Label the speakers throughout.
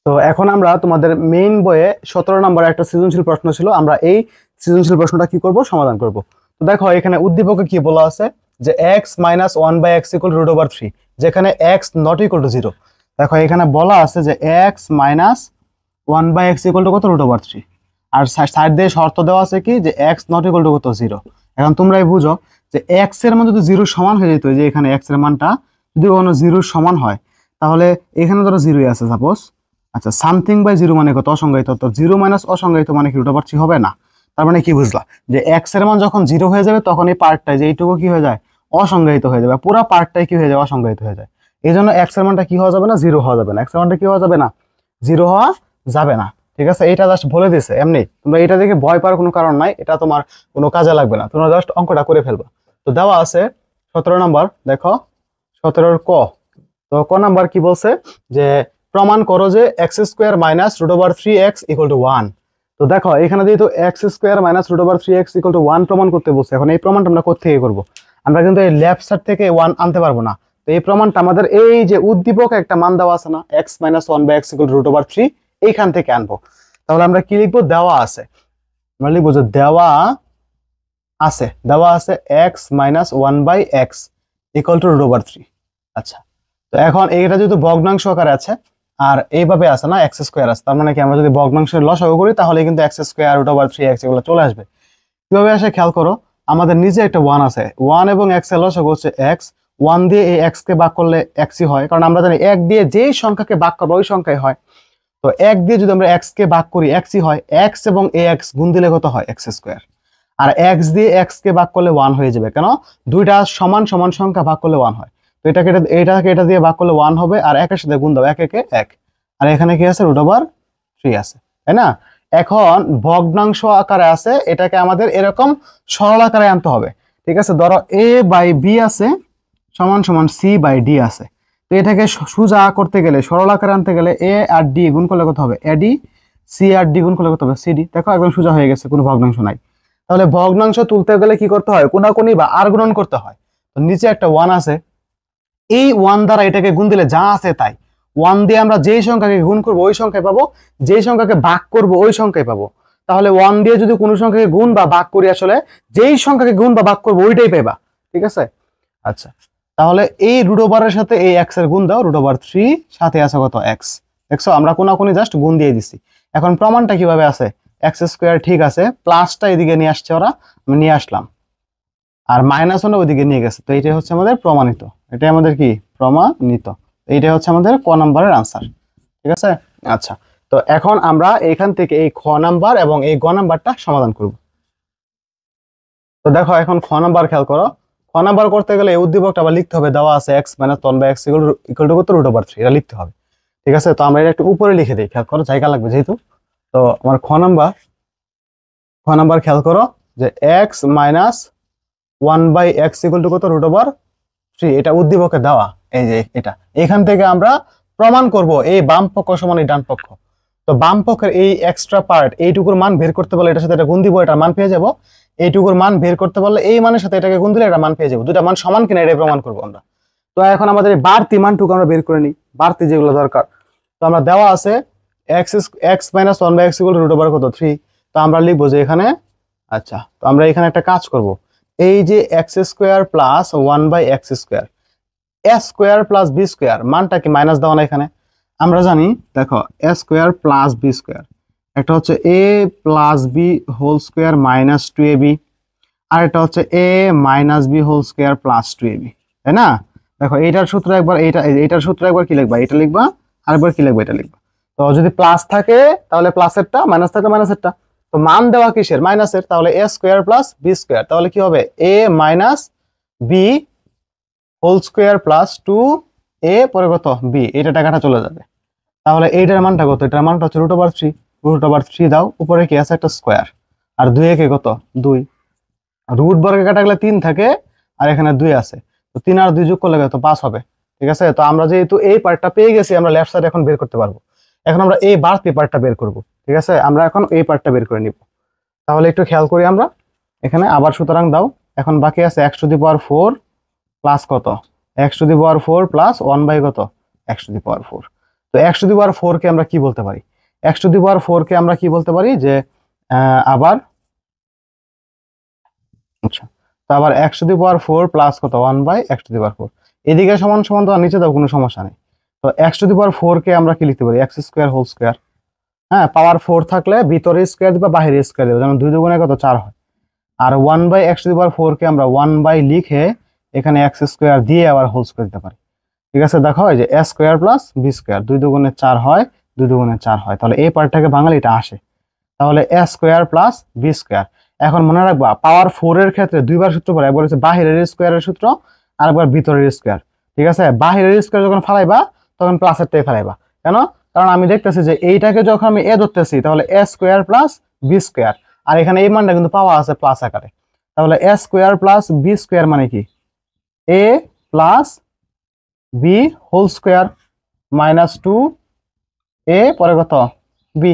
Speaker 1: তো এখন আমরা তোমাদের মেইন বইয়ে 17 নম্বর একটা সৃজনশীল প্রশ্ন ছিল, আমরা এই সৃজনশীল প্রশ্নটা কি করব, সমাধান করব। তো দেখো এখানে উদ্দীপকে কি বলা আছে যে x minus 1/x equal root over 3, যেখানে x নট ইকুয়াল টু 0। দেখো এখানে বলা আছে যে x minus 1/x equal two কত, রুট ওভার 3। আর সাইড দিয়ে শর্ত দেওয়া আছে কি যে x নট ইকুয়াল টু কত, 0। এখন তোমরাই বুঝো যে x এর মান যদি 0 সমান হয়ে যেত, যে এখানে x এর মানটা যদি কোনো 0 সমান হয়, তাহলে এখানে ধরো 0ই আছে সাপোজ। আচ্ছা, সামথিং বাই 0 মানে কত, অসংজ্ঞায়িত। তো 0 মাইনাস অসংজ্ঞায়িত মানে কি, রুট ওভার 3 হবে না। তার মানে কি বুঝলা, যে x এর মান যখন 0 হয়ে যাবে তখন এই পার্টটাই, যে এইটুকু কি হয়ে যায়, অসংজ্ঞায়িত হয়ে যাবে, পুরো পার্টটাই কি হয়ে যায়, অসংজ্ঞায়িত হয়ে যায়। এই জন্য x এর মানটা কি হওয়া যাবে না, 0 হওয়া যাবে না। x এর মানটা কি হওয়া যাবে না, 0 হওয়া যাবে না। ঠিক আছে, এটা জাস্ট বলে দিছে এমনি, তোমরা এটা দেখে ভয় পাওয়ার কোনো কারণ নাই, এটা তোমার কোনো কাজে লাগবে না, তোমরা জাস্ট অঙ্কটা করে ফেলবা। তো দেওয়া আছে 17 নাম্বার, দেখো 17 ক। তো ক নাম্বার কি বলছে যে প্রমাণ করো যে x square minus root over 3x equal to 1। তো দেখো এখানে যেহেতু x square minus root over 3x equal to 1 প্রমাণ করতে বলছে, এখন এই প্রমাণটা আমরা কোত্থেকে করবো, আমরা কিন্তু এই লেফট সাইড থেকে 1 আনতে পারবো না। তো এই প্রমাণটা আমাদের এই যে উদ্দীপক একটা মান দেওয়া আছে না, x minus 1/x equal to root over 3, এইখান থেকে আনবো। তাহলে আমরা কি লিখবো, দেওয়া আছে, আমরা লিখবো যে দেওয়া আছে x minus 1/x equal to root over 3। আচ্ছা, তো এখন এইটা যেহেতু ভগ্নাংশ আকারে আছে আর এইভাবে আছে না, এক্স স্কোয়ার আছে, তার মানে কি আমরা যদি ভগ্নাংশের লসাগু করি তাহলে কিন্তু x square root over 3x এগুলো চলে আসবে। কিভাবে আসে খেয়াল করো, আমাদের নিচে একটা 1 আছে, 1 এবং x এর লসাগু হচ্ছে x, 1 দিয়ে এই x কে ভাগ করলে xই হয়, কারণ আমরা জানি 1 দিয়ে যেই সংখ্যাকে ভাগ করবো ওই সংখ্যাই হয়। তো 1 দিয়ে যদি আমরা x কে ভাগ করি xই হয়, x এবং ax গুণ দিলে কত হয়, x স্কোয়ার। আর x দিয়ে x কে ভাগ করলে 1 হয়ে যাবে, কেন, দুইটা সমান সমান সংখ্যা ভাগ করলে 1 হয়। তো এটাকে এটা দিয়ে ভাগ করলে 1 হবে, আর একের সাথে গুণ দাও, 1 1 1, আর এখানে কি আছে, রুট ওভার 3 আছে, তাই না। এখন ভগ্নাংশ আকারে আছে, এটাকে আমাদের এরকম সরল আকারে আনতে হবে। ঠিক আছে, ধরো a বাই b আছে সমান সমান c বাই d আছে। তো এটাকে সোজা করতে গেলে, সরল আকারে আনতে গেলে a আর d গুণ করলে কত হবে, ad, c আর d গুণ করলে কত হবে, cd। দেখো একদম সোজা হয়ে গেছে, কোনো ভগ্নাংশ নাই। তাহলে ভগ্নাংশ তুলতে গেলে কি করতে হয়, কোনাকুনি বা আর গুণন করতে হয়। তো নিচে একটা 1 আছে, এই 1 দ্বারা এটাকে গুণ দিলে যা আছে তাই, 1 দিয়ে আমরা যেই সংখ্যাকে গুণ করবো ওই সংখ্যায় পাবো, যেই সংখ্যাকে ভাগ করবো ওই সংখ্যায় পাবো। তাহলে 1 দিয়ে যদি কোনো সংখ্যাকে গুণ বা ভাগ করি, আসলে যেই সংখ্যাকে গুণ বা ভাগ করবো ওইটাই পাইবা। ঠিক আছে, আচ্ছা, তাহলে এই রুট ওভারের সাথে এই x এর গুণ দাও, রুট ওভার 3 সাথে আছে কত, x। দেখছো আমরা কোনাকুনি জাস্ট গুণ দিয়ে দিছি। এখন প্রমাণটা কিভাবে আছে, এক্স স্কোয়ার ঠিক আছে, প্লাসটা এদিকে নিয়ে আসছে ওরা, আমি নিয়ে আসলাম, আর মাইনাস ওটা ওইদিকে নিয়ে গেছে। তো এইটাই হচ্ছে আমাদের প্রমাণিত, এটাই আমাদের কি, প্রমাণিত। এইটাই হচ্ছে আমাদের ক নাম্বারের আনসার। ঠিক আছে, আচ্ছা, তো এখন আমরা এখান থেকে এই খ নাম্বার এবং এই গ নাম্বারটা সমাধান করব। তো দেখো এখন খ নাম্বার খেয়াল করো, খ নাম্বার করতে গেলে এই উদ্দীপকটা আবার লিখতে হবে, দেওয়া আছে x minus 1/x equal two কত, রুট ওভার 3, এটা লিখতে হবে। ঠিক আছে, তো আমরা এটা একটু উপরে লিখে দিই, খেয়াল করো জায়গা লাগবে যেহেতু। তো আমার খ নাম্বার খেয়াল করো যে x minus 1/x equal two কত, রুট ওভার 3, এটা উদ্দীপকে দেওয়া। এই যে এটা, এখান থেকে আমরা প্রমাণ করব এই বাম পক্ষ সমান এই ডান পক্ষ। তো বাম পক্ষের এই এক্সট্রা পার্ট, এইটুকুর মান বের করতে পারলে এটার সাথে এটা গুণ দিব, এটার মান পেয়ে যাব। এইটুকুর মান বের করতে পারলে এই মানের সাথে এটাকে গুণ দিলে এটা মান পেয়ে যাবো, দুটা মান সমান কিনা এটাই প্রমাণ করবো আমরা। তো এখন আমাদের এই বাড়তি মানটুকু আমরা বের করে নিই, বাড়তি যেগুলো দরকার। তো আমরা দেওয়া আছে x minus 1/x equal to root over কত, 3। তো আমরা লিখবো যে এখানে, আচ্ছা, তো আমরা এখানে একটা কাজ করব, এই যে x square plus 1/x square, a square plus b square, মানটা কি মাইনাস দেওয়া না এখানে, আমরা জানি। দেখো a square plus b square, একটা হচ্ছে a plus b whole square minus 2ab, আর এটা হচ্ছে a minus b whole square plus 2ab, তাই না। দেখো এইটার সূত্র একবার, এইটার সূত্র একবার কি লিখবা, এটা লিখবা, আরেকবার কি লিখবা, এটা লিখবা। তো যদি প্লাস থাকে তাহলে প্লাসেরটা, মাইনাস থাকলে মাইনাসেরটা। তো মান দেওয়া কিসের, মাইনাসের, তাহলে a square plus b square, তাহলে কি হবে, a minus b whole square plus 2a পরে কত, বি, এটা টাকাটা চলে যাবে। তাহলে এইটার মানটা কত, এটার মানটা হচ্ছে রুট ওভার 3, রুট ওভার 3 দাও, উপরে কি আছে একটা স্কোয়ার, আর 2 একে কত, 2, রুট বর্গে কাটা গেলে 3 থাকে, আর এখানে 2 আছে, তো 3 আর 2 যোগ করলে কত, 5 হবে। ঠিক আছে, তো আমরা যেহেতু এই পার্টটা পেয়ে গেছি, আমরা লেফট সাইড এখন বের করতে পারবো। এখন আমরা এই বাড়তি পার্টটা বের করব। ঠিক আছে, আমরা এখন এই পার্টটা বের করে নিব। তাহলে একটু খেয়াল করি আমরা এখানে আবার, সুতরাং দাও, এখন বাকি আছে x to the power 4 plus কত, x to the power 4 plus 1 by কত, x টু দি পাওয়ার 4। তো এক্স টু দি পাওয়ার 4 কে আমরা কি বলতে পারি, এক্স টু দি পাওয়ার 4 কে আমরা কি বলতে পারি যে আবার আচ্ছা, তো আবার x to the power 4 plus কত 1 by x to the power 4, এদিকে সমান সমান তো আর নিচে দাও কোনো সমস্যা নেই। তো এক্স টু দি পাওয়ার 4 কে আমরা কি লিখতে পারি এক্স স্কোয়ার হোল স্কোয়ার। হ্যাঁ, পাওয়ার 4 থাকলে ভিতরে স্কোয়ার দিবা বাইরে স্কোয়ার দিবা, যেমন 2 দুগুণে কত 4 হয়। আর 1 by x to the power 4 কে আমরা 1 বাই লিখে এখানে এক্স স্কোয়ার দিয়ে আবার হোল স্কোয়ার দিতে পারি। ঠিক আছে, দেখো এই যে এ স্কোয়ার প্লাস বি স্কোয়ার, 2 দুগুণে 4 হয়, 2 দুগুণে 4 হয়, তাহলে এই পার্টটাকে বাঙালি এটা আসে। তাহলে a square plus b square. এখন মনে রাখবা পাওয়ার 4 এর ক্ষেত্রে দুইবার সূত্র পড়ে, একবার হচ্ছে বাহিরের স্কোয়ারের সূত্র আর একবার ভিতরের স্কোয়ার। ঠিক আছে, বাহিরের স্কোয়ার যখন ফেলাইবা তখন প্লাসেরটাই ফেলাইবা। কেন? কারণ আমি দেখতেছি যে এইটাকে যখন আমি এ ধরতেছি তাহলে a square plus b square, আর এখানে এই মানটা কিন্তু পাওয়া আছে প্লাস আকারে। তাহলে a square plus b square মানে কি a plus b whole square minus 2 a পরে কত বি।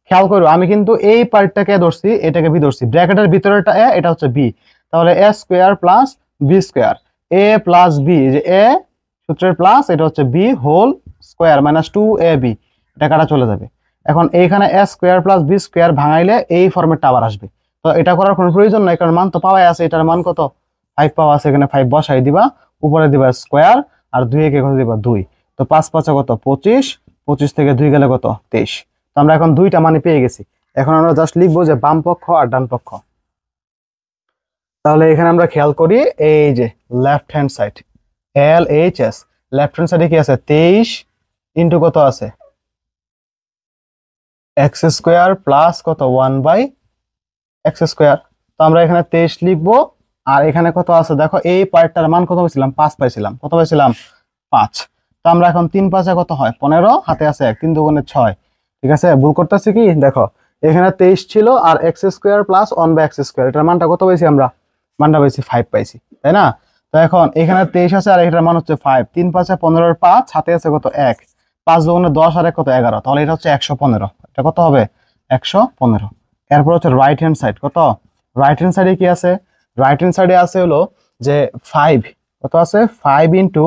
Speaker 1: খেয়াল করো আমি কিন্তু এই পার্টটাকে ধরছি, এটাকে বি ধরছি, ব্র্যাকেটের ভিতরেটা এ, এটা হচ্ছে বি। তাহলে a square plus b square, a plus B, যে এ সূত্রের প্লাস, এটা হচ্ছে B whole square minus 2 A B, এটা কাটা চলে যাবে। এখন এইখানে এ স্কোয়ার প্লাস বি স্কোয়ার ভাঙাইলে এই ফর্মেটটা আবার আসবে। তো এটা করার কোনো প্রয়োজন নাই, কারণ মান তো পাওয়াই আছে, এটার মান কত 5 পাওয়া আছে, এখানে 5 বসাই দিবা, উপরে দিবা স্কোয়ার আর 2 এ কত দিবা 2। তো 5 5 কত 25, 25 থেকে 2 গেলে কত 23। তো আমরা এখন দুইটা মানে পেয়ে গেছি। এখন আমরা জাস্ট লিখবো যে বাম পক্ষ আর ডান পক্ষ। তাহলে এখানে আমরা খেয়াল করি এই যে left hand side L H S, left hand সাইডে কি আছে 23 ইন্টু কত আছে এক্স স্কোয়ার প্লাস কত 1 বাই এক্স স্কোয়ার। তো আমরা এখানে 23 লিখবো, আর এখানে কত আছে দেখো, এই পার্টটার মান কত পাইছিলাম 5 পাইছিলাম, কত পাইছিলাম 5। তো আমরা এখন 3 5 কত হয় 15, হাতে আছে 1, 3 দুগুণে 6। ঠিক আছে, ভুল করতেছি কি দেখো, এখানে 23 ছিল আর x square plus 1 by x square, এটার মানটা কত পাইছি আমরা, মানটা পাইছি 5 পাইছি, তাই না? তো এখন এখানে 23 আছে আর এটার মান হচ্ছে 5, 3 5 15 5, হাতে আছে কত 1, 5 দুগুণে 10 আর 1 কত 11, তাহলে এটা হচ্ছে 115, এটা কত হবে 115। এরপর হচ্ছে রাইট হ্যান্ড সাইড, কত রাইট হ্যান্ড সাইডে কি আছে, রাইট হ্যান্ড সাইডে আছে হলো যে 5, কত আছে 5 into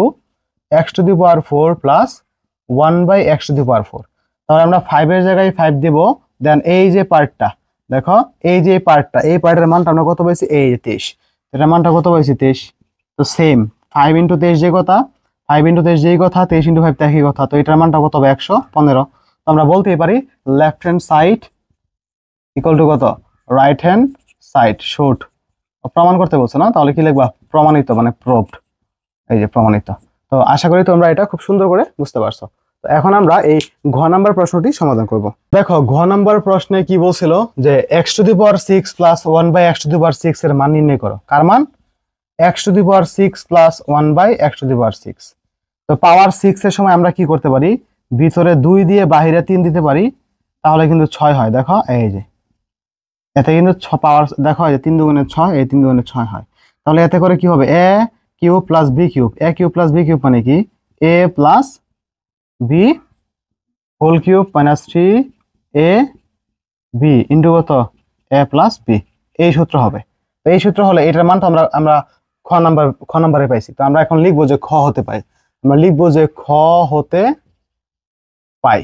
Speaker 1: x to the power 4 plus 1 by x to the power 4। তাহলে আমরা 5 এর জায়গায় 5 দিব, দেন এই যে পার্টটা দেখো, এই যে পার্টটা, এই পার্টের মানটা আমরা কত পাইছি এই যে 23, এটার মানটা কত পাইছি 23। তো সেম 5 ইন্টু 23 যে কথা, 5 ইন্টু 23 যেই কথা, 23 ইন্টু 5 একই কথা, তো এটার মানটা কত হবে 115। তো আমরা বলতেই পারি left hand side equal to কত রাইট হ্যান্ড সাইড শর্ট। প্রমাণ করতে বলছো না, তাহলে কি লিখবা প্রমাণিত, মানে প্রুভড, এই যে প্রমাণিত। তো আশা করি তোমরা এটা খুব সুন্দর করে বুঝতে পারছো। তো এখন আমরা এই ঘ নাম্বার প্রশ্নটি সমাধান করব। দেখো ঘ নাম্বার প্রশ্নে কি বলছিল যে x to the power 6 plus 1 by x to the power 6 এর মান নির্ণয় করো। কার মান? X to the power 6 plus 1 by x to the power 6। তো পাওয়ার 6 এর সময় আমরা কি করতে পারি, ভিতরে 2 দিয়ে বাহিরে 3 দিতে পারি, তাহলে কিন্তু 6 হয়। দেখো এই যে এতে কিন্তু পাওয়ার দেখো এই যে 3 দুগুণে 6, এই 3 দুগুণে 6 হয়। তাহলে এতে করে কি হবে a cube plus b cube, a cube plus b cube মানে কি a plus b whole cube minus 3 a b into কত এ প্লাস বি, এই সূত্র হবে। তো এই সূত্র হলে এটার মান তো আমরা খ নাম্বারে পাইছি। তো আমরা এখন লিখবো যে খ হতে পাই, আমরা লিখবো যে খ হতে পাই।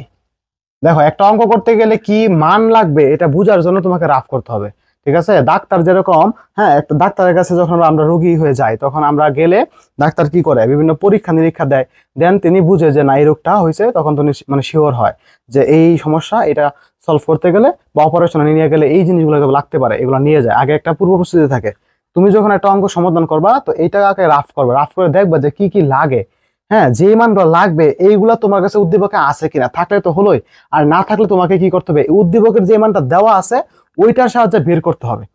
Speaker 1: দেখো একটা অঙ্ক করতে গেলে কি মান লাগবে এটা বোঝার জন্য তোমাকে রাফ করতে হবে। ঠিক আছে, ডাক্তার যেরকম, হ্যাঁ একটা ডাক্তারের কাছে যখন আমরা রোগী হয়ে যাই তখন আমরা গেলে ডাক্তার কি করে বিভিন্ন পরীক্ষা নিরীক্ষা দেয়, দেন তিনি বুঝে যে না এই রোগটা হয়েছে, তখন তিনি মানে শিওর হয় যে এই সমস্যা, এটা সলভ করতে গেলে বা অপারেশনে নিয়ে গেলে এই জিনিসগুলো লাগতে পারে, এগুলো নিয়ে যায়, আগে একটা পূর্ব প্রস্তুতি থাকে। তুমি যখন একটা অঙ্ক সমাধান করবা তো এইটাকে রাফ করবে, রাফ করে দেখবা যে কি কি লাগে, হ্যাঁ যে মানগুলো লাগবে এইগুলা তোমার কাছে উদ্দীপকে আছে কিনা, থাকলে তো হলোই, আর না থাকলে তোমাকে কি করতে হবে উদ্দীপকের যে মানটা দেওয়া আছে ওইটার সাহায্যে বের করতে হবে।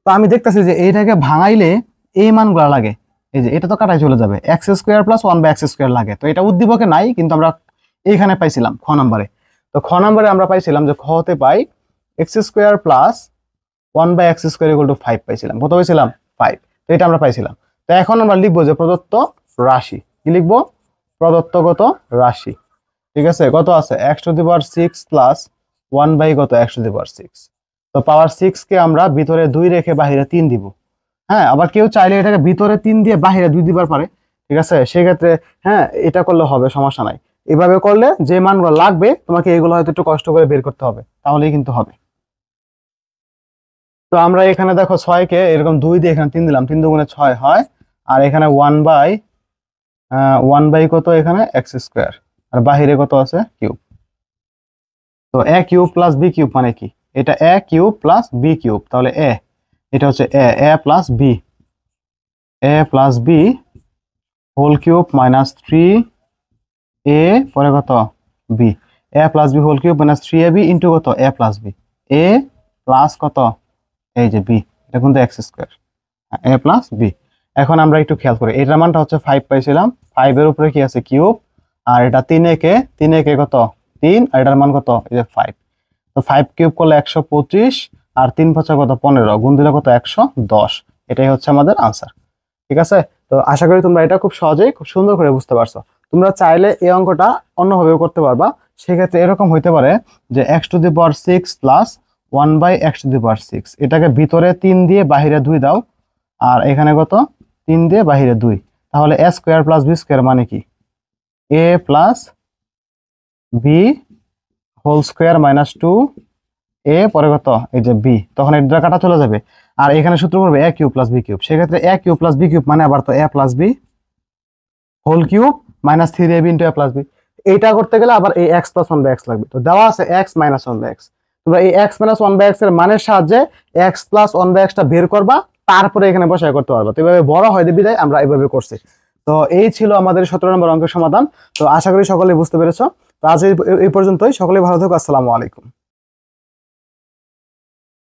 Speaker 1: তো আমি দেখতেছি যে এইটাকে ভাঙাইলে এই মানগুলো লাগে, এই যে এটা তো কাটাই চলে যাবে, x square plus 1 by x square লাগে। তো এটা উদ্দীপকে নাই, কিন্তু আমরা এইখানে পাইছিলাম খ নাম্বারে। তো খ নাম্বারে আমরা পাইছিলাম যে খ হতে পাই x square plus 1 by x square equal to 5 পাইছিলাম, কত পাইছিলাম 5। তো এটা আমরা পাইছিলাম। তো এখন আমরা লিখবো যে প্রদত্ত রাশি, কি লিখবো প্রদত্তগত রাশি। ঠিক আছে, কত আছে x to the power 6 plus 1 by কত এক্স টু দি পাওয়ার 6। তো পাওয়ার 6 কে আমরা ভিতরে 2 রেখে বাহিরে 3 দিব। হ্যাঁ আবার কেউ চাইলে এটাকে ভিতরে 3 দিয়ে বাহিরে 2 দিবার পারে। ঠিক আছে, সেক্ষেত্রে হ্যাঁ এটা করলে হবে, সমস্যা নাই। এভাবে করলে যে মানগুলো লাগবে তোমাকে এগুলো হয়তো একটু কষ্ট করে বের করতে হবে, তাহলেই কিন্তু হবে। তো আমরা এখানে দেখো 6 কে এরকম 2 দিয়ে এখানে 3 দিলাম, 3 দুগুণে 6 হয়, আর এখানে 1 বাই কত এখানে এক্স স্কোয়ার, আর বাহিরে কত আছে কিউব। তো a cube plus b cube মানে কি, এটা a cube plus b cube, তাহলে এটা হচ্ছে a plus b whole cube minus 3 a পরে কত b, a plus b whole cube minus 3ab into কত a plus b, a plus কত এই যে বি, এটা কিন্তু x square, a plus b. এখন আমরা একটু খেয়াল করি, এটার মানটা হচ্ছে 5 পাইছিলাম, 5 এর উপরে কি আছে কিউব, আর এটা 3 এ কত 3, আর এটার মান কত এই যে 5। তো 5 কিউব করলে 125, আর 3 5 কত 15, গুণ দিলে কত 110। এটাই হচ্ছে আমাদের আনসার। ঠিক আছে, তো আশা করি তোমরা এটা খুব সহজেই খুব সুন্দর করে বুঝতে পারছো। তোমরা চাইলে এই অঙ্কটা অন্যভাবেও করতে পারবা। সেক্ষেত্রে এরকম হইতে পারে যে x⁻6 প্লাস 1/x⁻6, এটাকে ভিতরে 3 দিয়ে বাহিরে 2 দাও, আর এখানে কত 3 দিয়ে বাহিরে 2, তাহলে a square plus b square মানে কি a plus b whole square minus 2 a পরে কত এই যে বি, তখন এটা কাটা চলে যাবে, আর এখানে সূত্র করবে a cube plus b cube. সেক্ষেত্রে a cube plus b cube মানে আবার তো a plus b whole cube minus 3ab into a plus b. এইটা করতে গেলে আবার এই এক্স প্লাস 1/x লাগবে। তো দেওয়া আছে এক্স মাইনাস 1/x, তোমরা এই এক্স মাইনাস 1/x এর মানের সাহায্যে এক্স প্লাস 1/x টা বের করবা, তারপরে এখানে বসায় করতে পারবা। তো এভাবে বড় হয় বিধায় আমরা এভাবে করছি। তো এই ছিল আমাদের 17 নম্বর অঙ্কের সমাধান। তো আশা করি সকলেই বুঝতে পেরেছো। তো আজ এই পর্যন্তই, সকলেই ভালো থাকো, আসসালামু আলাইকুম।